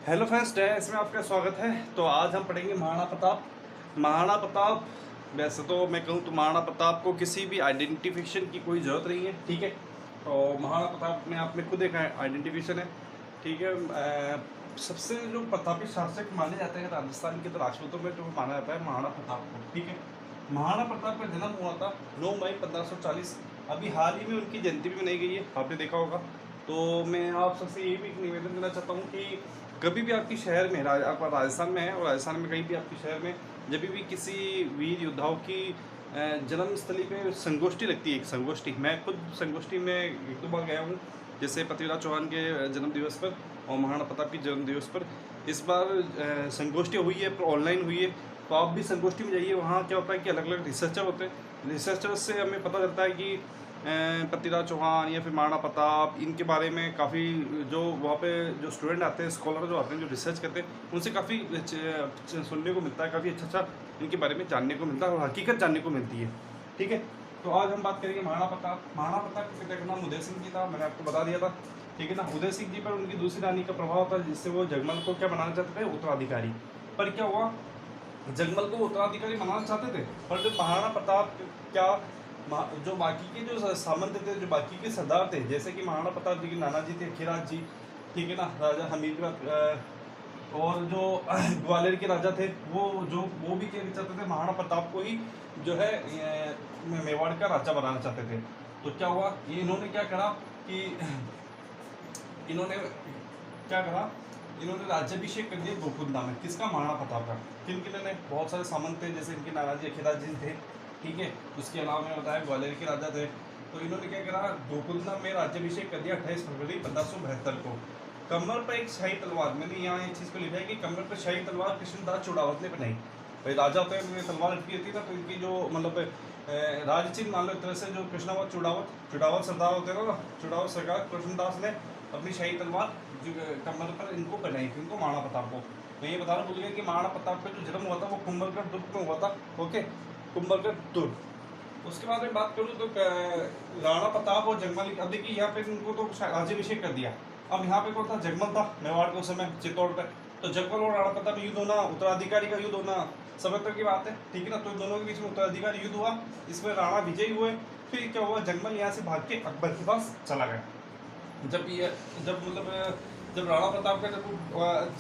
Hello friends, इसमें आपका स्वागत है। तो आज हम पढ़ेंगे महाराणा प्रताप। महाराणा प्रताप, वैसे तो मैं कहूँ तो महाराणा प्रताप को किसी भी आइडेंटिफिकेशन की कोई ज़रूरत नहीं है, ठीक है। तो महाराणा प्रताप में आप में खुद एक आइडेंटिफिकेशन है, ठीक है। सबसे जो प्रतापी शासक माने जाते हैं राजस्थान के, तो राजपूतों में जो माना जाता है महाराणा प्रताप को, ठीक है। महाराणा प्रताप का जन्म हुआ था 9 मई 1540। अभी हाल ही में उनकी जयंती भी मनाई गई है, आपने देखा होगा। तो मैं आप सबसे ये भी निवेदन करना चाहता हूँ कि कभी भी आपके शहर में आप राजस्थान में है और राजस्थान में कहीं भी आपके शहर में जब भी किसी वीर योद्धाओं की जन्मस्थली पे संगोष्ठी लगती है, एक संगोष्ठी, मैं खुद संगोष्ठी में एक दो बार गया हूँ, जैसे पृथ्वीराज चौहान के जन्म दिवस पर और महाराणा प्रताप के जन्म दिवस पर। इस बार संगोष्ठी हुई है, ऑनलाइन हुई है। तो आप भी संगोष्ठी में जाइए। वहाँ क्या होता है कि अलग अलग रिसर्चर होते हैं। रिसर्चर्स से हमें पता चलता है कि पृथ्वीराज चौहान या फिर महाराणा प्रताप, इनके बारे में काफ़ी जो वहाँ पे जो स्टूडेंट आते हैं, स्कॉलर जो आते हैं, जो रिसर्च करते हैं, उनसे काफ़ी सुनने को मिलता है, काफ़ी अच्छा इनके बारे में जानने को मिलता है और हकीकत जानने को मिलती है, ठीक है। तो आज हम बात करेंगे महाराणा प्रताप। महाराणा प्रताप के पिता का नाम उदय सिंह जी था, मैंने आपको बता दिया था, ठीक है ना। उदय सिंह जी पर उनकी दूसरी रानी का प्रभाव था, जिससे वो जगमल को क्या बनाना चाहते थे, उत्तराधिकारी। पर क्या हुआ, जगमल को उत्तराधिकारी बनाना चाहते थे, पर जब महाराणा प्रताप क्या जो बाकी के जो सामंत थे, जो बाकी के सरदार थे, जैसे कि महाराणा प्रताप जी के नाना जी थे खीराज जी, ठीक है ना, राजा हमीर और जो ग्वालियर के राजा थे, वो भी क्या चाहते थे, महाराणा प्रताप को ही जो है मेवाड़ का राजा बनाना चाहते थे। तो क्या हुआ, ये इन्होंने क्या करा कि इन्होंने क्या करा, इन्होंने राज्याभिषेक कर दिया गोकुलधाम में। किसका, महाराणा प्रताप का। किन किन ने, बहुत सारे सामंत थे, जैसे इनके नानाजी अखिराज जी थे, ठीक है। उसके अलावा मैंने बताया ग्वालियर के राजा थे। तो इन्होंने क्या करा, गोकुलधाम में राज्याभिषेक कर दिया 28 फरवरी 1572 को। कमर पर एक शाही तलवार, मैंने यहाँ एक चीज़ को लिखा है कि कमर पर शाही तलवार कृष्णदास चुड़ावत ने बनाई। भाई राजा होते हैं, तलवार लटकी होती है ना, तो इनकी जो मतलब राज चिन्ह मान लो एक तरह से, जो कृष्णावत चुड़ावत सरदार होते हैं ना, चुड़ावत सरकार कृष्णदास ने अपनी शाही तलवार कमर पर इनको बनाई थी, इनको महाराणा प्रताप को। मैं ये बताना भूल गया कि महाराणा प्रताप का जो जन्म हुआ था वो कुंभलगढ़ दुर्ग में हुआ था, ओके, कुंभलगढ़ दुर्ग। उसके बाद में बात करूँ तो राणा प्रताप और जगमल, अब देखिए यहाँ पे इनको तो राज्याभिषेक कर दिया। अब यहाँ पे कौन था, जगमल था मेवाड़ के उस समय, चित्तौड़ पे। तो जगमल और राणा प्रताप युद्ध होना, उत्तराधिकारी का युद्ध होना समय तक की बात है, ठीक है ना। तो दोनों के बीच में उत्तराधिकारी युद्ध हुआ, इसमें राणा विजयी हुए। फिर क्या हुआ, जगमल यहाँ से भाग के अकबर के पास चला गया। जब राणा प्रताप का जब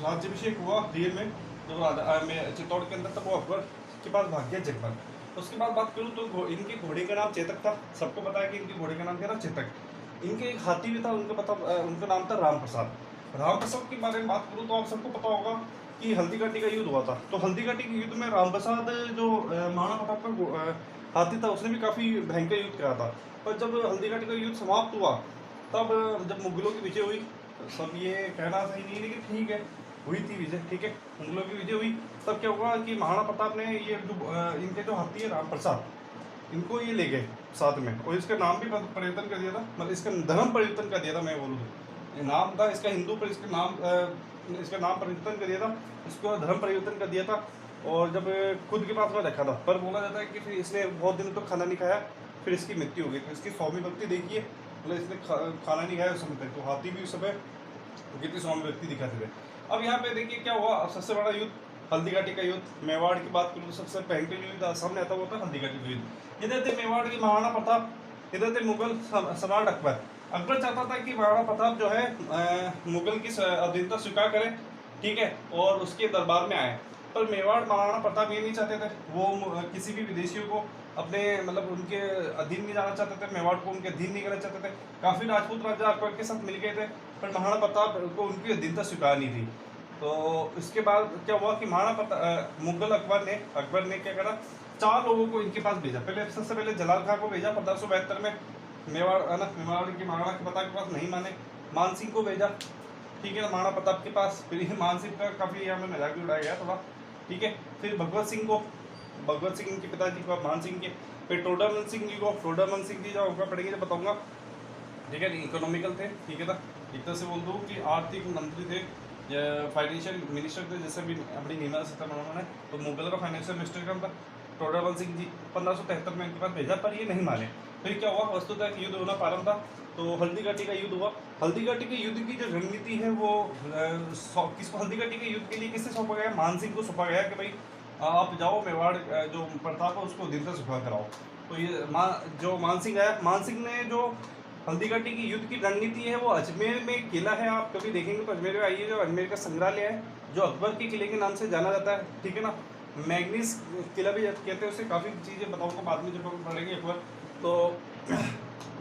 राज्याभिषेक हुआ रियल में, जब चित्तौड़ के अंदर, तब वो अकबर के पास भाग गया जगमल। उसके बाद बात करूँ तो इनके घोड़े का नाम चेतक था। सबको पता है कि इनके घोड़े का नाम क्या था, चेतक। इनके एक हाथी भी था, उनका नाम था राम प्रसाद। राम प्रसाद के बारे में बात करूँ तो आप सबको पता होगा कि हल्दी घाटी का युद्ध हुआ था। तो हल्दी घाटी के युद्ध में राम प्रसाद जो महाराणा प्रताप का हाथी था, उसने भी काफ़ी भयंकर युद्ध किया था। पर जब हल्दी घाटी का युद्ध समाप्त हुआ, तब जब मुगलों की विजय हुई, सब ये कहना सही नहीं, लेकिन ठीक है, हुई थी विजय, ठीक है, मुगलों की विजय हुई। तब क्या हुआ कि महाराणा प्रताप ने ये जो इनके जो हाथी है राम प्रसाद, इनको ये ले गए साथ में, और इसका नाम भी परिवर्तन कर दिया था, मतलब इसका धर्म परिवर्तन कर दिया था, मैं बोलूँ तो। नाम था इसका हिंदू, पर इसका नाम परिवर्तन कर दिया था, इसको धर्म परिवर्तन कर दिया था। और जब खुद के पास में रखा था, पर बोला जाता है कि फिर इसने बहुत दिनों तक खाना नहीं खाया, फिर इसकी मृत्यु हो गई। तो इसकी स्वामी भक्ति देखिए, मतलब इसने खाना नहीं खाया उस समय तक। तो हाथी भी उस समय कितनी स्वामी भक्ति दिखाते थे। अब यहाँ पे देखिए क्या हुआ, सबसे बड़ा युद्ध हल्दी घाटी का युद्ध। मेवाड़ की बात करूँ तो सबसे भयंकर युद्ध सामने आता हुआ था हल्दी घाटी का युद्ध। इधर थे मेवाड़ के महाराणा प्रताप, इधर थे मुगल सम्राट अकबर। अकबर चाहता था कि महाराणा प्रताप जो है मुगल की अधीनता स्वीकार करे, ठीक है, और उसके दरबार में आए। पर मेवाड़ महाराणा प्रताप ये नहीं चाहते थे, वो किसी भी विदेशियों को अपने मतलब उनके अधीन नहीं जाना चाहते थे, मेवाड़ को उनके अधीन नहीं करना चाहते थे। काफ़ी राजपूत राजा अकबर के साथ मिल गए थे, पर महाराणा प्रताप को उनकी अधीनता स्वीकार नहीं थी। तो इसके बाद क्या हुआ कि मुगल अकबर ने क्या करा, 4 लोगों को इनके पास भेजा। सबसे पहले जलाल खां को भेजा 1572 में, मेवाड़ की महाराणा प्रताप के पास नहीं माने। मान सिंह को भेजा, ठीक है, महाराणा प्रताप के पास। फिर मान सिंह का काफ़ी यहाँ में मजाक भी उड़ाया गया थोड़ा, ठीक है। फिर भगवत सिंह के पिताजी को, मान सिंह के। फिर टोडरमल सिंह जी को, टोडरमल सिंह जी जो होगा पढ़ेंगे, जब बताऊंगा, ठीक है। इकोनॉमिकल थे, ठीक है था, एक तरह से बोल दूँ कि आर्थिक मंत्री थे, फाइनेंशियल मिनिस्टर थे, जैसे भी अपनी निर्मला सीतारमण है, तो मुगल का फाइनेंशियल मिनिस्टर का था, टोडरमल सिंह जी 1573 में इनके पास भेजा, पर ये नहीं माने। फिर क्या हुआ, वस्तुतः युद्ध होना प्रारंभ था, तो हल्दीघाटी का युद्ध हुआ। हल्दीघाटी के युद्ध की जो रणनीति है वो किसको, हल्दीघाटी के युद्ध के लिए किससे सौंपा गया, मानसिंह को सौंपा गया कि भाई आप जाओ मेवाड़ जो प्रताप है उसको दिन से सुखा कराओ। तो ये जो मानसिंह आया, मानसिंह ने जो हल्दीघाटी की युद्ध की रणनीति है वो अजमेर में किला है, आप कभी देखेंगे तो अजमेर में आइए, जो अजमेर का संग्रहालय है जो अकबर के किले के नाम से जाना जाता है, ठीक है ना, मैग्नीस किला भी कहते हैं उसे। काफ़ी चीज़ें बताऊंगा बाद में जब हम पढ़ेंगे एक बार। तो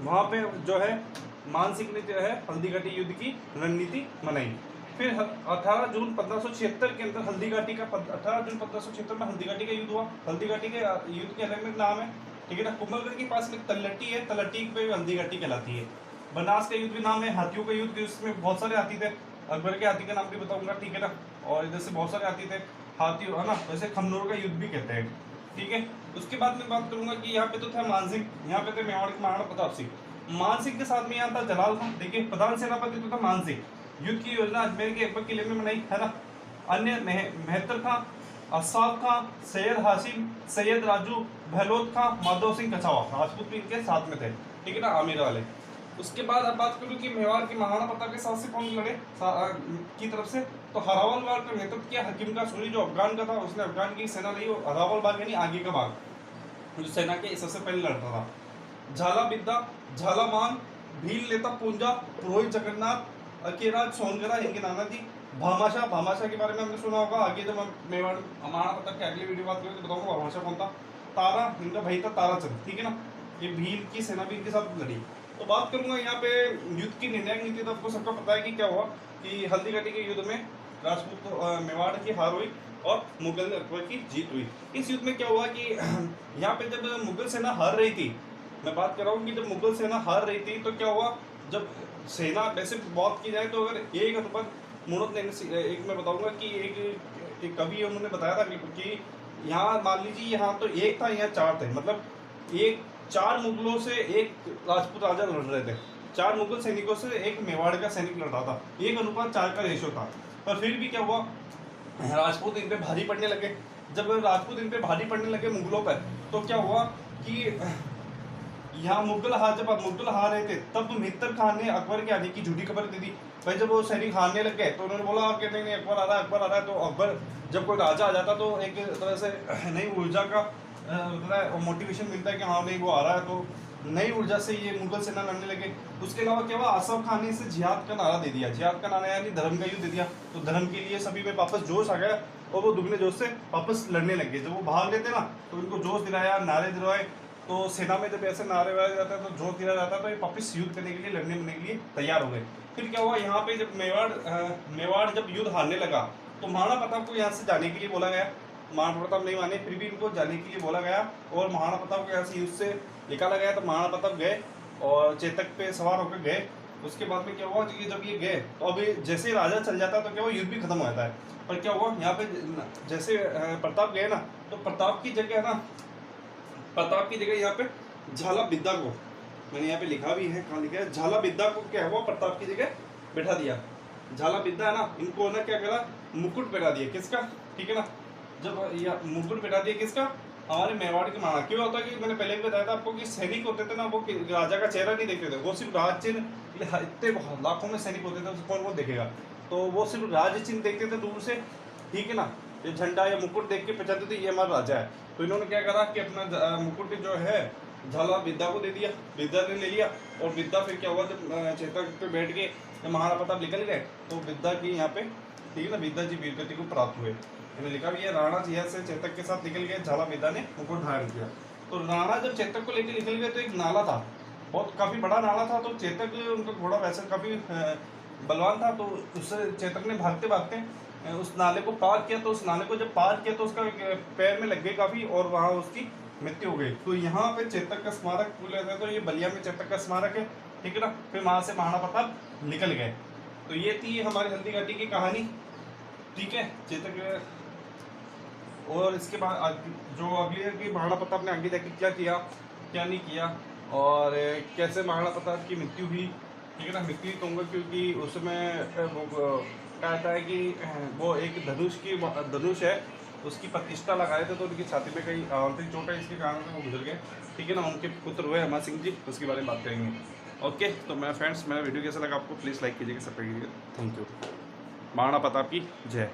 वहाँ पे जो है मान सिंह ने जो है हल्दीघाटी युद्ध की रणनीति बनाई। फिर 18 जून 1576 के अंदर हल्दीघाटी का 18 जून 1576 में हल्दीघाटी का युद्ध हुआ। हल्दीघाटी के युद्ध के अलग अलग नाम है, ठीक है ना। कुंभलगढ़ के पास एक तलट्टी है, तलट्टी पे हल्दीघाटी कहलाती है। बनास का युद्ध भी नाम है, हाथियों का युद्ध, उसमें बहुत सारे हाथी थे, अकबर के हाथी का नाम भी बताऊंगा, ठीक है ना। और इधर से बहुत सारे हाथी थे, हाथी है ना, वैसे खमनोर का युद्ध भी कहते हैं, ठीक है। उसके बाद मैं बात करूंगा कि यहाँ पे तो था मानसिंह, यहाँ पे थे मेवाड़ के महाराणा प्रताप सिंह। मानसिंह के साथ में यहाँ था जलाल खान, देखिए प्रधान सेनापति तो था मानसिंह। युद्ध की योजना अजमेर के अकबर किले में बनाई, है ना। अन्य मेहतर खां, असाफ खां, सैयद हाशिम, सैयद राजू, बहलोत खां, माधव सिंह कछावा, राजपूत भी इनके साथ में थे, ठीक है ना, आमिर वाले। उसके बाद अब बात करूँ कि मेवाड़ के महाराणा प्रताप के साथ से कौन लड़े की तरफ से, तो हरावल बाग का नेतृत्व किया हकीम का सूरी, जो अफगान का था, उसने अफगान की सेना ली। और हरावल बाग यानी आगे का भाग, जो सेना के सबसे पहले लड़ता था। झाला बिद्दा, झाला मान, भील नेता पूंजा, पुरोहित जगन्नाथ, अकेराज सोनगरा, इनके नाना जी। भामाशाह, भामाशाह के बारे में हमने सुना होगा, आगे जब हम मेवाड़ महाराणा प्रताप की अगली वीडियो बात करेंगे तो बताऊंगा भामाशाह कौन था। तारा, इनका भाई था ताराचंद, ठीक है ना। ये भील की सेना भी इनके साथ लड़ी। तो बात करूंगा यहाँ पे युद्ध की निर्णायक नीति, तो आपको सबको पता है कि क्या हुआ कि हल्दीघाटी के युद्ध में राजपूत मेवाड़ की हार हुई और मुगल अकबर की जीत हुई। इस युद्ध में क्या हुआ कि यहाँ पे जब मुगल सेना हार रही थी, मैं बात कर रहा हूँ कि जब मुगल सेना हार रही थी तो क्या हुआ, जब सेना वैसे बात की जाए तो अगर एक अकबर मुनत ने एक मैं बताऊंगा कि एक कवि उन्होंने बताया था कि यहाँ मान लीजिए यहाँ तो एक था, यहाँ चार थे, मतलब एक 4 मुगलों से एक राजपूत राजा लड़ रहे थे, 4 मुगल सैनिकों से एक मेवाड़ का सैनिक लड़ रहा था, 1:4 का रेशो था। पर फिर भी क्या हुआ, राजपूत इन पे भारी पड़ने लगे। जब राजपूत इन पे भारी पड़ने लगे मुगलों पर, तो क्या हुआ कि यहाँ मुगल हार रहे थे, तब मित्र खान ने अकबर के आने की झूठी खबर दे दी। भाई जब वो सैनिक हारने लग गए तो उन्होंने बोला कि नहीं अकबर आ रहा है, अकबर आ रहा है। तो अकबर जब कोई राजा आ जाता तो एक तरह से नई ऊर्जा का मोटिवेशन मिलता है कि हाँ नहीं वो आ रहा है, तो नई ऊर्जा से ये मुगल सेना लड़ने लगे। उसके अलावा क्या हुआ, आसफ खान ने इसे जिहाद का नारा दे दिया, जिहाद का नारा यानी धर्म का युद्ध दे दिया। तो धर्म के लिए सभी में वापस जोश आ गया और वो दुगने जोश से वापस लड़ने लग गए। जब वो भाग लेते ना तो उनको जोश दिलाया, नारे दिलवाए। तो सेना में जब ऐसे नारे वारे जाता है तो जोश दिया जाता है, तो ये वापस युद्ध करने के लिए लड़ने के लिए तैयार हो गए। फिर क्या हुआ, यहाँ पे जब मेवाड़ जब युद्ध हारने लगा तो महाराणा प्रताप को यहाँ से जाने के लिए बोला गया। महाराणा प्रताप नहीं माने, फिर भी इनको जाने के लिए बोला गया और महाराणा प्रताप को यहाँ से युद्ध से निकाला गया। तो महाराणा प्रताप गए और चेतक पे सवार होकर गए। उसके बाद में क्या हुआ कि जब ये गए तो अभी जैसे राजा चल जाता है तो क्या हुआ, युद्ध भी खत्म हो जाता है। पर क्या हुआ यहाँ पे जैसे प्रताप गए ना, तो प्रताप की जगह ना, प्रताप की जगह यहाँ पे झाला बिद्दा को, मैंने यहाँ पे लिखा भी है, कहाँ लिखा है, झाला बिद्दा को क्या हुआ प्रताप की जगह बैठा दिया। झाला बिद्दा है ना, इनको ना क्या करा, मुकुट पहना दिया, किसका, ठीक है ना। जब मुकुट पहना दिया किसका, हमारे मेवाड़ के महाराणा। क्यों होता है कि मैंने पहले भी बताया था आपको कि सैनिक होते थे ना, वो राजा का चेहरा नहीं देखते थे, वो सिर्फ राज चिन्ह, इतने लाखों में सैनिक होते थे, कौन कौन देखेगा, तो वो सिर्फ राज चिन्ह देखते थे दूर से, ठीक है ना। ये झंडा या मुकुट देख के पहचानते थे ये हमारा राजा है। तो इन्होंने क्या करा कि अपना मुकुट जो है झाला बिद्दा को दे दिया, बिद्दा ने ले लिया। और बिद्दा फिर क्या हुआ, जब चेतक पे बैठ के महाराणा प्रताप निकल गए तो बिद्दा की यहाँ पे, ठीक है ना, बिद्दा जी वीरगति को प्राप्त हुए। मैंने लिखा भी है, राणा जी से चेतक के साथ निकल गए, झाला बिद्दा ने मुकुट धारण किया। तो राणा जब चेतक को लेकर निकल गए तो एक नाला था, बहुत काफ़ी बड़ा नाला था। तो चेतक उनका घोड़ा वैसे काफ़ी बलवान था, तो उससे चेतक ने भागते भागते उस नाले को पार किया। तो उस नाले को जब पार किया तो उसका पैर में लग गई काफ़ी और वहाँ उसकी मृत्यु हो गई। तो यहाँ पे चेतक का स्मारक बोला जाता है, तो ये बलिया में चेतक का स्मारक है, ठीक है ना। फिर वहाँ से महाराणा प्रताप निकल गए। तो ये थी हमारी हल्दीघाटी की कहानी, ठीक है, चेतक। और इसके बाद जो अगली है कि महाराणा प्रताप ने आगे जाके क्या किया क्या नहीं किया और कैसे महाराणा प्रताप की मृत्यु हुई, ठीक है ना। मृत्यु कहूँगा क्योंकि उसमें वो कहता है कि वो एक धनुष है उसकी प्रतिष्ठा लगाए थे तो उनकी छाती में कई आंतरिक चोट है, इसके कारण से वो गुजर गए। ठीक है ना, उनके पुत्र हुए अमर सिंह जी, उसके बारे में बात करेंगे। ओके, तो मेरा फ्रेंड्स, मेरा वीडियो कैसा लगा आपको प्लीज़ लाइक कीजिएगा, सब्सक्राइब कीजिएगा। Thank you. महाराणा प्रताप की जय।